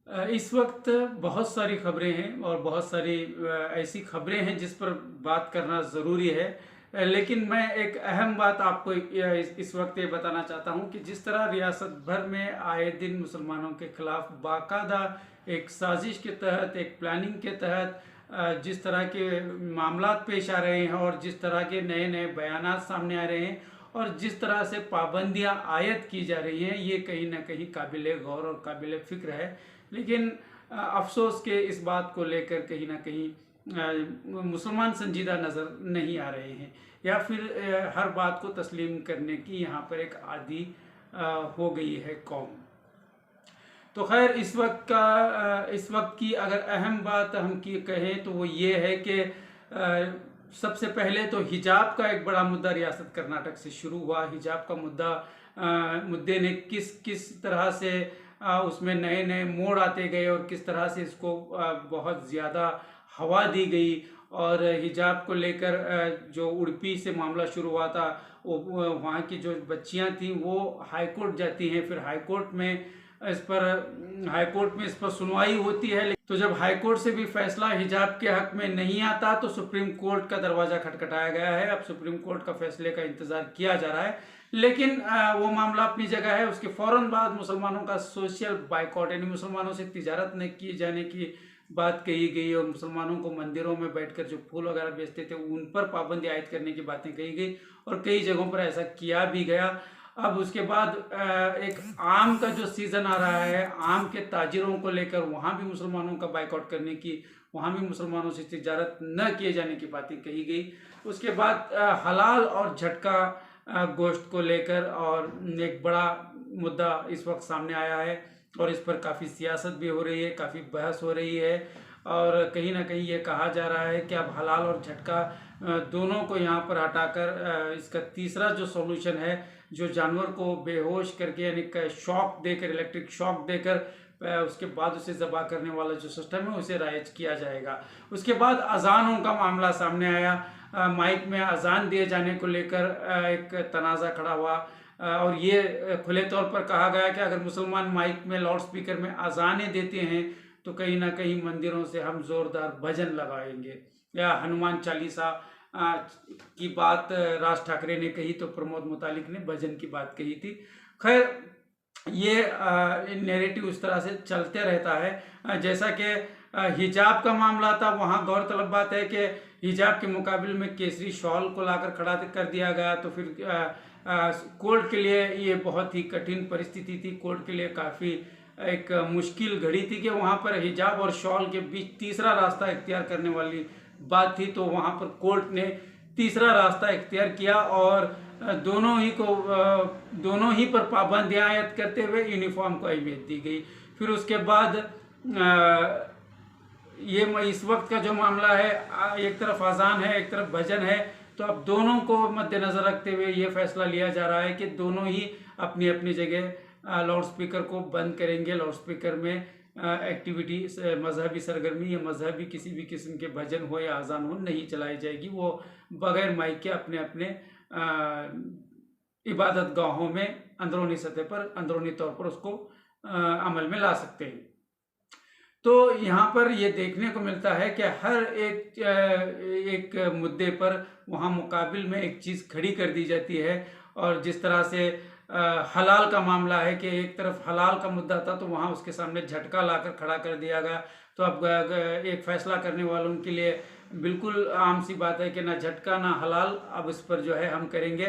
इस वक्त बहुत सारी खबरें हैं और बहुत सारी ऐसी खबरें हैं जिस पर बात करना ज़रूरी है। लेकिन मैं एक अहम बात आपको इस वक्त ये बताना चाहता हूँ कि जिस तरह रियासत भर में आए दिन मुसलमानों के खिलाफ बाकायदा एक साजिश के तहत, एक प्लानिंग के तहत जिस तरह के मामलात पेश आ रहे हैं और जिस तरह के नए नए बयानात सामने आ रहे हैं और जिस तरह से पाबंदियां आयद की जा रही हैं, ये कहीं ना कहीं काबिल गौर और काबिल फ़िक्र है। लेकिन अफसोस के इस बात को लेकर कहीं ना कहीं मुसलमान संजीदा नज़र नहीं आ रहे हैं, या फिर हर बात को तस्लीम करने की यहाँ पर एक आदी हो गई है कौम। तो खैर, इस वक्त की अगर अहम बात हम की कहें तो वो ये है कि सबसे पहले तो हिजाब का एक बड़ा मुद्दा रियासत कर्नाटक से शुरू हुआ। हिजाब का मुद्दे ने किस किस तरह से उसमें नए नए मोड़ आते गए और किस तरह से इसको बहुत ज़्यादा हवा दी गई। और हिजाब को लेकर जो उड़पी से मामला शुरू हुआ था, वो वहाँ की जो बच्चियाँ थीं वो हाई कोर्ट जाती हैं, फिर हाई कोर्ट में इस पर सुनवाई होती है। तो जब हाई कोर्ट से भी फैसला हिजाब के हक में नहीं आता तो सुप्रीम कोर्ट का दरवाज़ा खटखटाया गया है। अब सुप्रीम कोर्ट का फैसले का इंतज़ार किया जा रहा है। लेकिन वो मामला अपनी जगह है। उसके फ़ौरन बाद मुसलमानों का सोशल बाइकॉट, यानी मुसलमानों से तिजारत न की जाने की बात कही गई और मुसलमानों को मंदिरों में बैठकर जो फूल वगैरह बेचते थे उन पर पाबंदी आयद करने की बातें कही गई और कई जगहों पर ऐसा किया भी गया। अब उसके बाद एक आम का जो सीज़न आ रहा है, आम के ताजिरों को लेकर वहाँ भी मुसलमानों का बाइकआउट करने की, वहाँ भी मुसलमानों से तिजारत न किए जाने की बातें कही गई। उसके बाद हलाल और झटका गोश्त को लेकर और एक बड़ा मुद्दा इस वक्त सामने आया है और इस पर काफ़ी सियासत भी हो रही है, काफ़ी बहस हो रही है। और कहीं ना कहीं ये कहा जा रहा है कि अब हलाल और झटका दोनों को यहाँ पर हटाकर इसका तीसरा जो सॉल्यूशन है, जो जानवर को बेहोश करके यानी शॉक देकर, इलेक्ट्रिक शॉक देकर उसके बाद उसे ज़बह करने वाला जो सिस्टम है उसे राइज किया जाएगा। उसके बाद अजानों का मामला सामने आया। माइक में अजान दिए जाने को लेकर एक तनाज़ा खड़ा हुआ और ये खुले तौर पर कहा गया कि अगर मुसलमान माइक में, लाउड स्पीकर में अजानें देते हैं तो कहीं ना कहीं मंदिरों से हम ज़ोरदार भजन लगाएंगे। या हनुमान चालीसा की बात राज ठाकरे ने कही तो प्रमोद मुतालिक ने भजन की बात कही थी। खैर, ये नैरेटिव उस तरह से चलते रहता है। जैसा कि हिजाब का मामला था, वहाँ गौरतलब बात है कि हिजाब के मुकाबले में केसरी शॉल को लाकर खड़ा कर दिया गया। तो फिर कोर्ट के लिए ये बहुत ही कठिन परिस्थिति थी, कोर्ट के लिए काफ़ी एक मुश्किल घड़ी थी कि वहाँ पर हिजाब और शॉल के बीच तीसरा रास्ता इख्तियार करने वाली बात थी। तो वहाँ पर कोर्ट ने तीसरा रास्ता इख्तियार किया और दोनों ही पर पाबंदियां आयद करते हुए यूनिफॉर्म को अहमियत दी गई। फिर उसके बाद ये इस वक्त का जो मामला है, एक तरफ अजान है, एक तरफ भजन है। तो अब दोनों को मद्देनज़र रखते हुए ये फैसला लिया जा रहा है कि दोनों ही अपनी अपनी जगह लाउड स्पीकर को बंद करेंगे। लाउड स्पीकर में एक्टिविटी, मजहबी सरगर्मी या मजहबी किसी भी किस्म के भजन हो या अजान हो नहीं चलाई जाएगी। वो बगैर माइक के अपने अपने इबादत गाहों में अंदरूनी सतह पर, अंदरूनी तौर पर उसको अमल में ला सकते हैं। तो यहाँ पर ये देखने को मिलता है कि हर एक मुद्दे पर वहाँ मुकाबिल में एक चीज़ खड़ी कर दी जाती है। और जिस तरह से हलाल का मामला है कि एक तरफ हलाल का मुद्दा था तो वहाँ उसके सामने झटका लाकर खड़ा कर दिया गया। तो अब एक फैसला करने वालों के लिए बिल्कुल आम सी बात है कि ना झटका ना हलाल, अब इस पर जो है हम करेंगे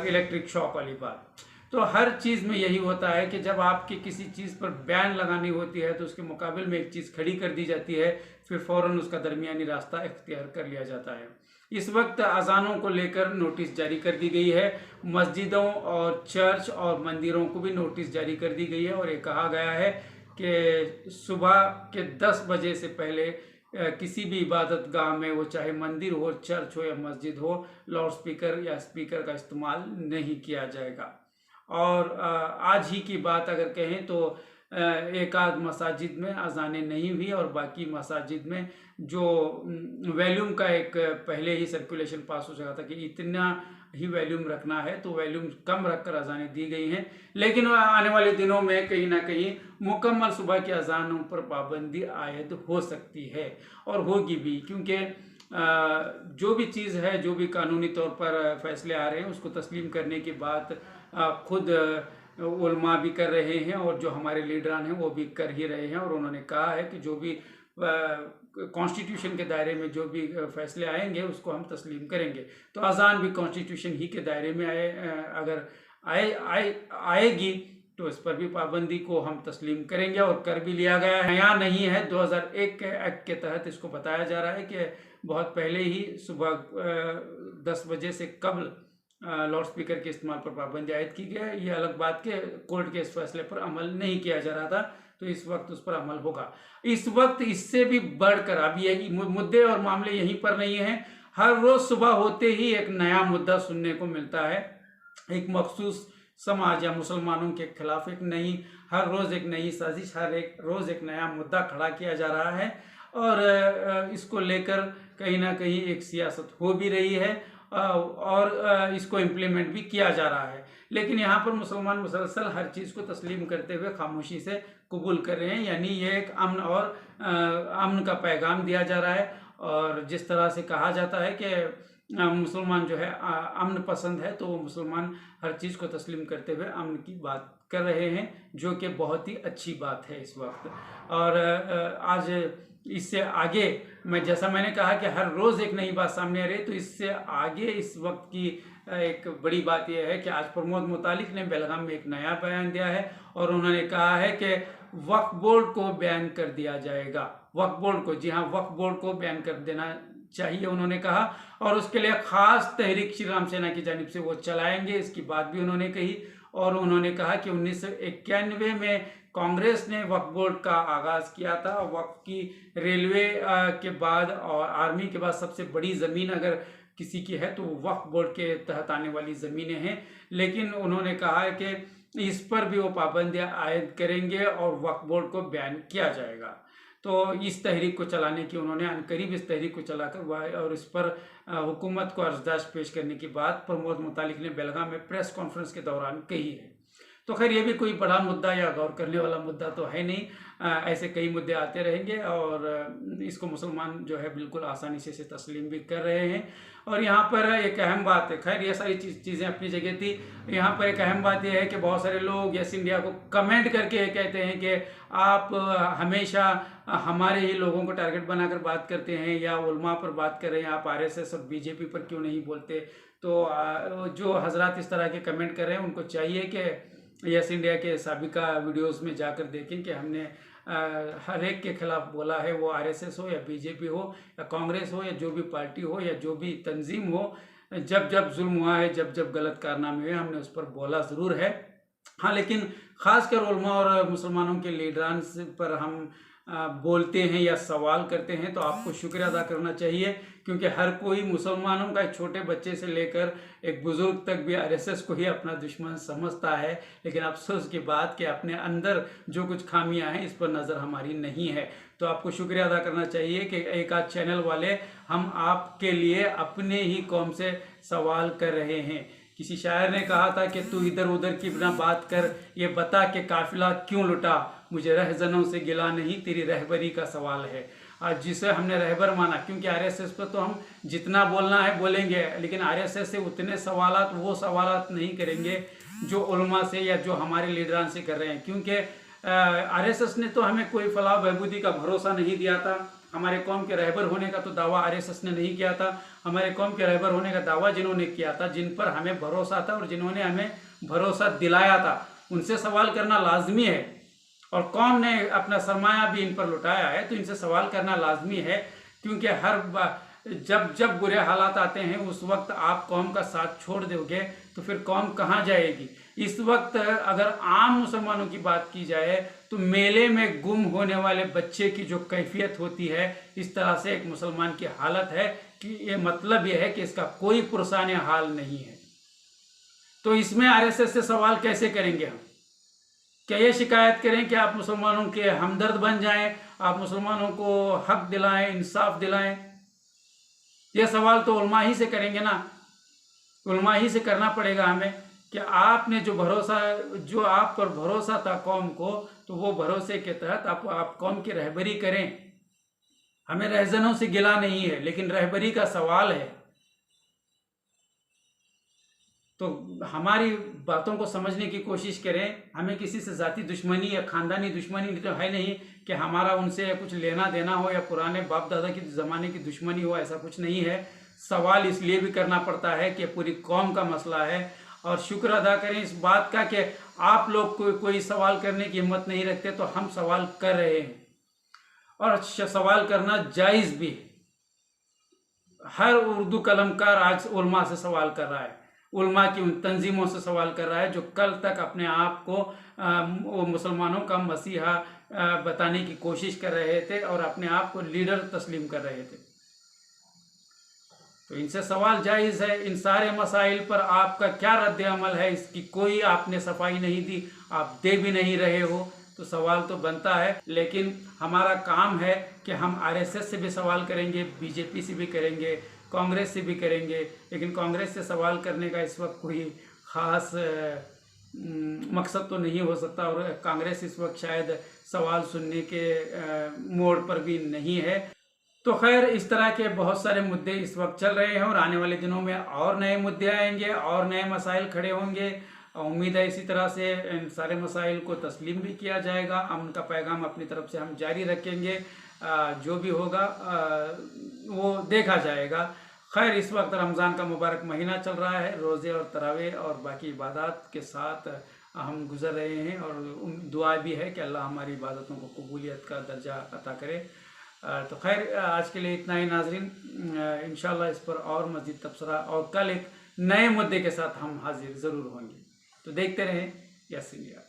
इलेक्ट्रिक शॉक वाली बात। तो हर चीज़ में यही होता है कि जब आपकी किसी चीज़ पर बैन लगानी होती है तो उसके मुकाबले में एक चीज़ खड़ी कर दी जाती है, फिर फ़ौरन उसका दरमियानी रास्ता इख्तियार कर लिया जाता है। इस वक्त अजानों को लेकर नोटिस जारी कर दी गई है। मस्जिदों और चर्च और मंदिरों को भी नोटिस जारी कर दी गई है और ये कहा गया है कि सुबह के 10 बजे से पहले किसी भी इबादत गाह में, वो चाहे मंदिर हो, चर्च हो या मस्जिद हो, लाउड स्पीकर या स्पीकर का इस्तेमाल नहीं किया जाएगा। और आज ही की बात अगर कहें तो एक आध मसाजिद में अजानें नहीं हुई और बाकी मसाजिद में जो वॉल्यूम का एक पहले ही सर्कुलेशन पास हो चुका था कि इतना ही वॉल्यूम रखना है, तो वॉल्यूम कम रखकर अजानें दी गई हैं। लेकिन आने वाले दिनों में कहीं ना कहीं मुकम्मल सुबह की अजानों पर पाबंदी आयद हो सकती है और होगी भी, क्योंकि जो भी चीज़ है, जो भी कानूनी तौर पर फैसले आ रहे हैं उसको तस्लीम करने की बात खुद उलमा भी कर रहे हैं और जो हमारे लीडरान हैं वो भी कर ही रहे हैं। और उन्होंने कहा है कि जो भी कॉन्स्टिट्यूशन के दायरे में जो भी फैसले आएंगे उसको हम तस्लीम करेंगे। तो अजान भी कॉन्स्टिट्यूशन ही के दायरे में अगर आएगी तो इस पर भी पाबंदी को हम तस्लीम करेंगे और कर भी लिया गया है। नया नहीं है, 2001 के एक्ट के तहत इसको बताया जा रहा है कि बहुत पहले ही सुबह 10 बजे से कबल लाउड स्पीकर के इस्तेमाल पर पाबंदी आयद की गई है। ये अलग बात के कोर्ट के इस फैसले पर अमल नहीं किया जा रहा था, तो इस वक्त उस पर अमल होगा। इस वक्त इससे भी बढ़कर अब यही मुद्दे और मामले यहीं पर नहीं हैं। हर रोज सुबह होते ही एक नया मुद्दा सुनने को मिलता है। एक मखसूस समाज या मुसलमानों के खिलाफ हर रोज एक नई साजिश, रोज एक नया मुद्दा खड़ा किया जा रहा है और इसको लेकर कहीं ना कहीं एक सियासत हो भी रही है और इसको इम्प्लीमेंट भी किया जा रहा है। लेकिन यहाँ पर मुसलमान मुसलसल हर चीज़ को तस्लीम करते हुए खामोशी से कबूल कर रहे हैं, यानी ये एक अमन का पैगाम दिया जा रहा है। और जिस तरह से कहा जाता है कि मुसलमान जो है अमन पसंद है, तो वो मुसलमान हर चीज़ को तस्लीम करते हुए अमन की बात कर रहे हैं, जो कि बहुत ही अच्छी बात है इस वक्त। और आज इससे आगे जैसा मैंने कहा कि हर रोज़ एक नई बात सामने आ रही है, तो इससे आगे इस वक्त की एक बड़ी बात यह है कि आज प्रमोद मुतालिक ने बेलगाम में एक नया बयान दिया है और उन्होंने कहा है कि वक्फ बोर्ड को बैन कर दिया जाएगा। वक्फ बोर्ड को, जी हाँ, वक्फ बोर्ड को बैन कर देना चाहिए उन्होंने कहा, और उसके लिए खास तहरीक श्री राम सेना की जानिब से वो चलाएंगे, इसकी बात भी उन्होंने कही। और उन्होंने कहा कि 1991 में कांग्रेस ने वक्फ बोर्ड का आगाज किया था। वक्फ की रेलवे के बाद और आर्मी के बाद सबसे बड़ी ज़मीन अगर किसी की है तो वक्फ बोर्ड के तहत आने वाली ज़मीनें हैं। लेकिन उन्होंने कहा है कि इस पर भी वो पाबंदियाँ आयद करेंगे और वक्फ बोर्ड को बैन किया जाएगा। तो इस तहरीक को चलाने की उन्होंने अनकरीब इस तहरीक को चलाकर और इस पर हुकूमत को अर्जदाश्त पेश करने की बात प्रमोद मुतालिक ने बेलगाम में प्रेस कॉन्फ्रेंस के दौरान कही है। तो खैर ये भी कोई बड़ा मुद्दा या गौर करने वाला मुद्दा तो है नहीं। ऐसे कई मुद्दे आते रहेंगे और इसको मुसलमान जो है बिल्कुल आसानी से इसे तस्लीम भी कर रहे हैं। और यहाँ पर एक अहम बात है, खैर ये सारी चीज़ें अपनी जगह थी। यहाँ पर एक अहम बात यह है कि बहुत सारे लोग यस इंडिया को कमेंट करके ये कहते हैं कि आप हमेशा हमारे ही लोगों को टारगेट बनाकर बात करते हैं या उलमा पर बात कर रहे हैं, आप आरएसएस और बीजेपी पर क्यों नहीं बोलते। तो जो हजरात इस तरह के कमेंट कर रहे हैं उनको चाहिए कि यस इंडिया के साबिका वीडियोस में जाकर देखें कि हमने हर एक के खिलाफ बोला है, वो आरएसएस हो या बीजेपी हो या कांग्रेस हो या जो भी पार्टी हो या जो भी तंजीम हो। जब जब जुल्म हुआ है, जब जब गलत कारनामे हुए, हमने उस पर बोला ज़रूर है। हाँ, लेकिन ख़ासकर उलमा और मुसलमानों के लीडरान पर हम बोलते हैं या सवाल करते हैं तो आपको शुक्रिया अदा करना चाहिए, क्योंकि हर कोई मुसलमानों का एक छोटे बच्चे से लेकर एक बुज़ुर्ग तक भी आरएसएस को ही अपना दुश्मन समझता है। लेकिन अफसोस की बात कि अपने अंदर जो कुछ खामियां हैं इस पर नज़र हमारी नहीं है। तो आपको शुक्रिया अदा करना चाहिए कि एक आध चैनल वाले हम आपके लिए अपने ही कौम से सवाल कर रहे हैं। किसी शायर ने कहा था कि तू इधर उधर की बिना बात कर, ये बता कि काफिला क्यों लुटा, मुझे रहजनों से गिला नहीं, तेरी रहबरी का सवाल है। आज जिसे हमने रहबर माना, क्योंकि आरएसएस पर तो हम जितना बोलना है बोलेंगे, लेकिन आरएसएस से उतने वो सवालात नहीं करेंगे जो उलमा से या जो हमारे लीडरान से कर रहे हैं। क्योंकि आरएसएस ने तो हमें कोई फलाह बहबूदी का भरोसा नहीं दिया था। हमारे कौम के रहबर होने का तो दावा आरएसएस ने नहीं किया था। हमारे कौम के रहबर होने का दावा जिन्होंने किया था, जिन पर हमें भरोसा था और जिन्होंने हमें भरोसा दिलाया था, उनसे सवाल करना लाजमी है। और कौम ने अपना सरमाया भी इन पर लुटाया है, तो इनसे सवाल करना लाजमी है। क्योंकि जब जब बुरे हालात आते हैं उस वक्त आप कौम का साथ छोड़ दोगे तो फिर कौम कहाँ जाएगी। इस वक्त अगर आम मुसलमानों की बात की जाए तो मेले में गुम होने वाले बच्चे की जो कैफियत होती है, इस तरह से एक मुसलमान की हालत है कि ये मतलब ये है कि इसका कोई पुरसाने हाल नहीं है। तो इसमें आरएसएस से सवाल कैसे करेंगे हम क्या ये शिकायत करें कि आप मुसलमानों के हमदर्द बन जाएं, आप मुसलमानों को हक दिलाएं, इंसाफ दिलाएं? ये सवाल तो उलमा ही से करेंगे ना, उलमा ही से करना पड़ेगा हमें कि आपने जो भरोसा, जो आप पर भरोसा था कौम को, तो वो भरोसे के तहत आप कौम की रहबरी करें। हमें रहजनों से गिला नहीं है, लेकिन रहबरी का सवाल है। तो हमारी बातों को समझने की कोशिश करें। हमें किसी से जाति दुश्मनी या खानदानी दुश्मनी तो है नहीं कि हमारा उनसे कुछ लेना देना हो या पुराने बाप दादा की ज़माने की दुश्मनी हो, ऐसा कुछ नहीं है। सवाल इसलिए भी करना पड़ता है कि पूरी कौम का मसला है। और शुक्र अदा करें इस बात का कि आप लोग कोई सवाल करने की हिम्मत नहीं रखते, तो हम सवाल कर रहे हैं और सवाल करना जायज़ भी है। हर उर्दू कलमकार आज उलमा से सवाल कर रहा है, उलमा की उन तंजीमों से सवाल कर रहा है जो कल तक अपने आप को मुसलमानों का मसीहा बताने की कोशिश कर रहे थे और अपने आप को लीडर तस्लीम कर रहे थे। तो इनसे सवाल जायज़ है। इन सारे मसाइल पर आपका क्या रद्द अमल है, इसकी कोई आपने सफाई नहीं दी, आप दे भी नहीं रहे हो, तो सवाल तो बनता है। लेकिन हमारा काम है कि हम आरएसएस से भी सवाल करेंगे, बीजेपी से भी करेंगे, कांग्रेस से भी करेंगे। लेकिन कांग्रेस से सवाल करने का इस वक्त कोई ख़ास मकसद तो नहीं हो सकता और कांग्रेस इस वक्त शायद सवाल सुनने के मोड़ पर भी नहीं है। तो खैर, इस तरह के बहुत सारे मुद्दे इस वक्त चल रहे हैं और आने वाले दिनों में और नए मुद्दे आएंगे और नए मसाइल खड़े होंगे। उम्मीद है इसी तरह से इन सारे मसाइल को तस्लीम भी किया जाएगा। अमन का पैगाम अपनी तरफ से हम जारी रखेंगे। जो भी होगा वो देखा जाएगा। खैर, इस वक्त रमज़ान का मुबारक महीना चल रहा है, रोज़े और तरावे और बाकी इबादत के साथ हम गुज़र रहे हैं और दुआ भी है कि अल्लाह हमारी इबादतों को कबूलियत का दर्जा अता करे। तो खैर, आज के लिए इतना ही नाज़रीन। इंशाल्लाह इस पर और मज़ीद तबसरा और कल एक नए मुद्दे के साथ हम हाजिर ज़रूर होंगे। तो देखते रहें यस इंडिया।